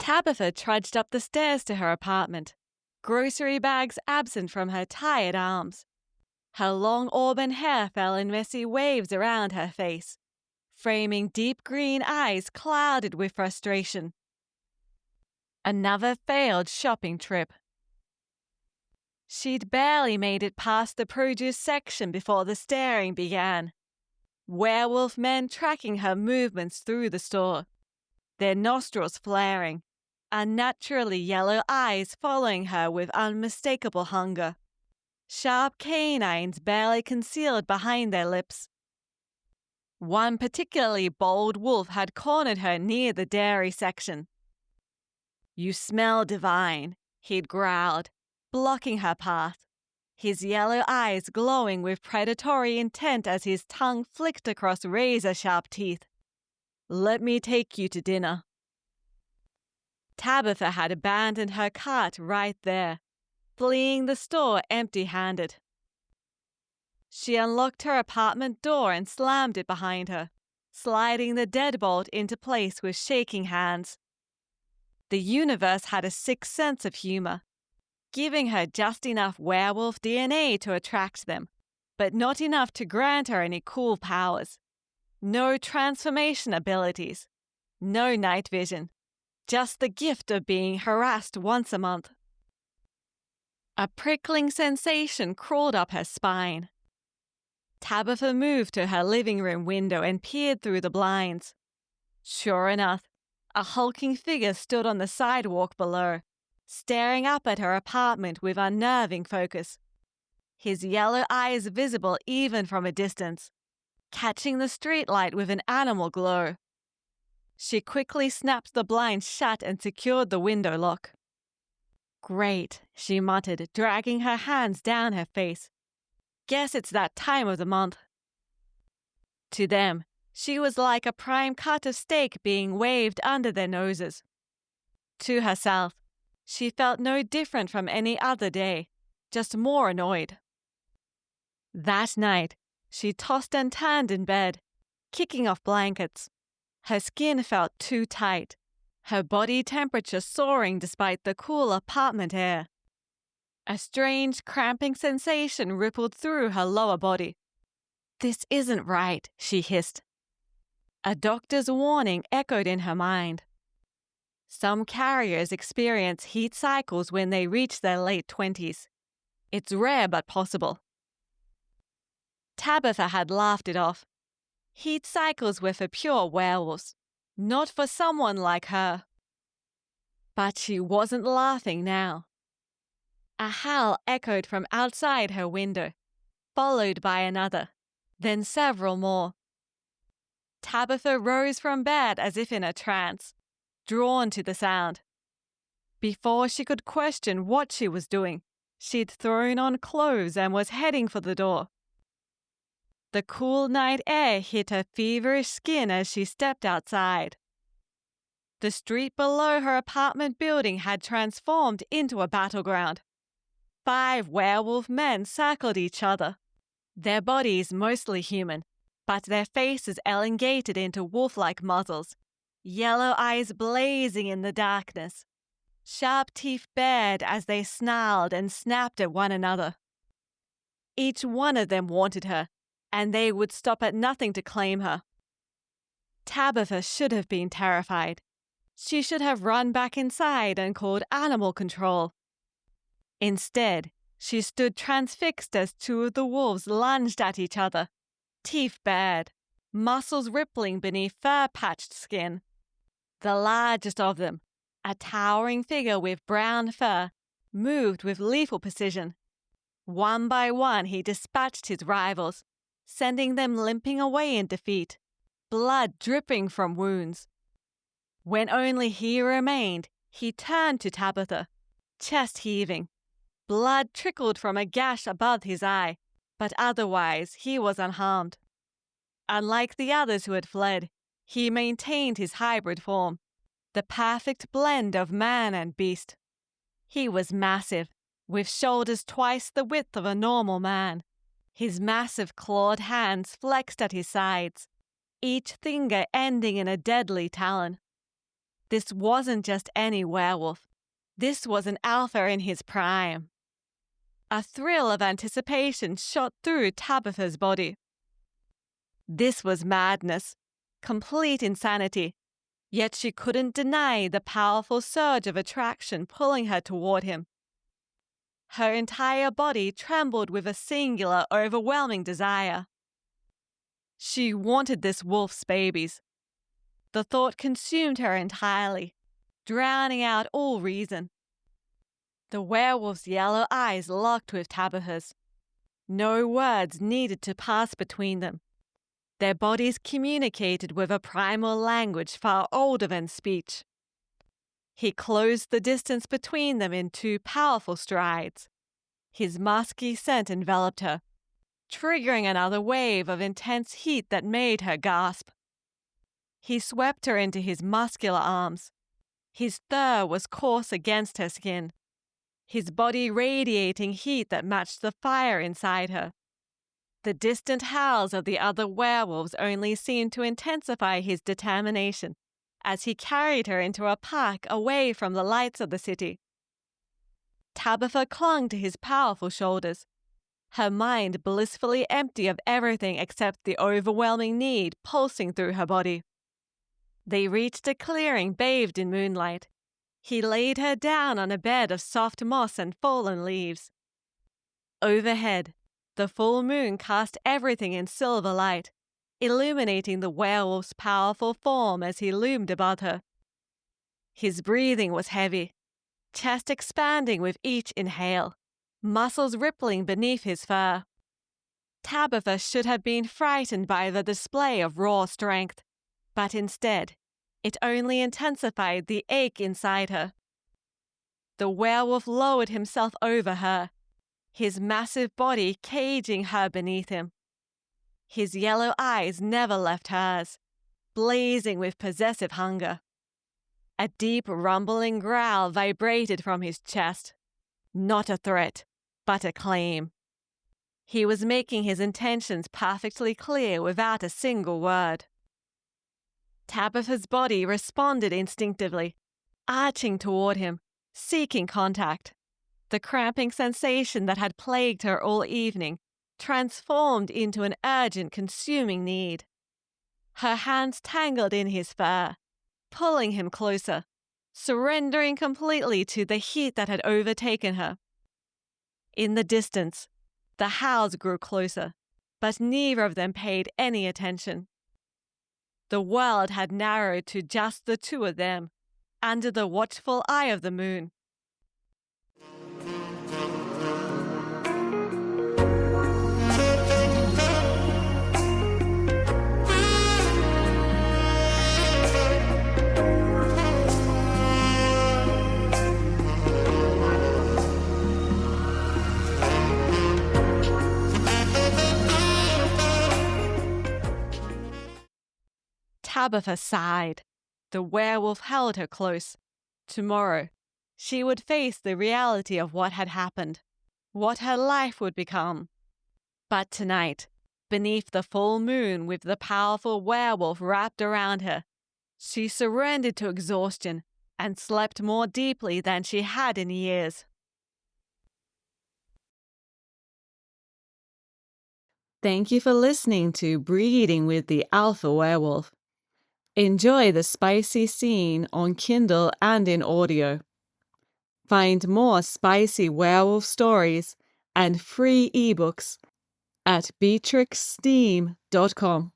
Tabitha trudged up the stairs to her apartment, grocery bags absent from her tired arms. Her long auburn hair fell in messy waves around her face, framing deep green eyes clouded with frustration. Another failed shopping trip. She'd barely made it past the produce section before the staring began. Werewolf men tracking her movements through the store, their nostrils flaring, unnaturally yellow eyes following her with unmistakable hunger, sharp canines barely concealed behind their lips. One particularly bold wolf had cornered her near the dairy section. "You smell divine," he'd growled, blocking her path, his yellow eyes glowing with predatory intent as his tongue flicked across razor-sharp teeth. "Let me take you to dinner." Tabitha had abandoned her cart right there, fleeing the store empty-handed. She unlocked her apartment door and slammed it behind her, sliding the deadbolt into place with shaking hands. The universe had a sick sense of humor, giving her just enough werewolf DNA to attract them, but not enough to grant her any cool powers. No transformation abilities, no night vision, just the gift of being harassed once a month. A prickling sensation crawled up her spine. Tabitha moved to her living room window and peered through the blinds. Sure enough, a hulking figure stood on the sidewalk below, staring up at her apartment with unnerving focus. His yellow eyes visible even from a distance, catching the streetlight with an animal glow. She quickly snapped the blinds shut and secured the window lock. "Great," she muttered, dragging her hands down her face. "Guess it's that time of the month." To them, she was like a prime cut of steak being waved under their noses. To herself, she felt no different from any other day, just more annoyed. That night, she tossed and turned in bed, kicking off blankets. Her skin felt too tight, her body temperature soaring despite the cool apartment air. A strange cramping sensation rippled through her lower body. "This isn't right," she hissed. A doctor's warning echoed in her mind. Some carriers experience heat cycles when they reach their late 20s. It's rare but possible. Tabitha had laughed it off. Heat cycles were for pure werewolves, not for someone like her. But she wasn't laughing now. A howl echoed from outside her window, followed by another, then several more. Tabitha rose from bed as if in a trance, drawn to the sound. Before she could question what she was doing, she'd thrown on clothes and was heading for the door. The cool night air hit her feverish skin as she stepped outside. The street below her apartment building had transformed into a battleground. 5 werewolf men circled each other, their bodies mostly human, but their faces elongated into wolf-like muzzles, yellow eyes blazing in the darkness, sharp teeth bared as they snarled and snapped at one another. Each one of them wanted her, and they would stop at nothing to claim her. Tabitha should have been terrified. She should have run back inside and called animal control. Instead, she stood transfixed as 2 of the wolves lunged at each other, teeth bared, muscles rippling beneath fur-patched skin. The largest of them, a towering figure with brown fur, moved with lethal precision. One by one he dispatched his rivals, sending them limping away in defeat, blood dripping from wounds. When only he remained, he turned to Tabitha, chest heaving. Blood trickled from a gash above his eye, but otherwise he was unharmed. Unlike the others who had fled, he maintained his hybrid form, the perfect blend of man and beast. He was massive, with shoulders twice the width of a normal man. His massive clawed hands flexed at his sides, each finger ending in a deadly talon. This wasn't just any werewolf. This was an alpha in his prime. A thrill of anticipation shot through Tabitha's body. This was madness, complete insanity, yet she couldn't deny the powerful surge of attraction pulling her toward him. Her entire body trembled with a singular, overwhelming desire. She wanted this wolf's babies. The thought consumed her entirely, drowning out all reason. The werewolf's yellow eyes locked with Tabitha's. No words needed to pass between them. Their bodies communicated with a primal language far older than speech. He closed the distance between them in 2 powerful strides. His musky scent enveloped her, triggering another wave of intense heat that made her gasp. He swept her into his muscular arms. His fur was coarse against her skin, his body radiating heat that matched the fire inside her. The distant howls of the other werewolves only seemed to intensify his determination as he carried her into a park away from the lights of the city. Tabitha clung to his powerful shoulders, her mind blissfully empty of everything except the overwhelming need pulsing through her body. They reached a clearing bathed in moonlight. He laid her down on a bed of soft moss and fallen leaves. Overhead, the full moon cast everything in silver light, illuminating the werewolf's powerful form as he loomed above her. His breathing was heavy, chest expanding with each inhale, muscles rippling beneath his fur. Tabitha should have been frightened by the display of raw strength, but instead, it only intensified the ache inside her. The werewolf lowered himself over her, his massive body caging her beneath him. His yellow eyes never left hers, blazing with possessive hunger. A deep rumbling growl vibrated from his chest. Not a threat, but a claim. He was making his intentions perfectly clear without a single word. Tabitha's body responded instinctively, arching toward him, seeking contact. The cramping sensation that had plagued her all evening transformed into an urgent, consuming need. Her hands tangled in his fur, pulling him closer, surrendering completely to the heat that had overtaken her. In the distance, the howls grew closer, but neither of them paid any attention. The world had narrowed to just the 2 of them, under the watchful eye of the moon. Tabitha sighed. The werewolf held her close. Tomorrow, she would face the reality of what had happened, what her life would become. But tonight, beneath the full moon with the powerful werewolf wrapped around her, she surrendered to exhaustion and slept more deeply than she had in years. Thank you for listening to Breeding with the Alpha Werewolf. Enjoy the spicy scene on Kindle and in audio. Find more spicy werewolf stories and free ebooks at beatrixsteam.com.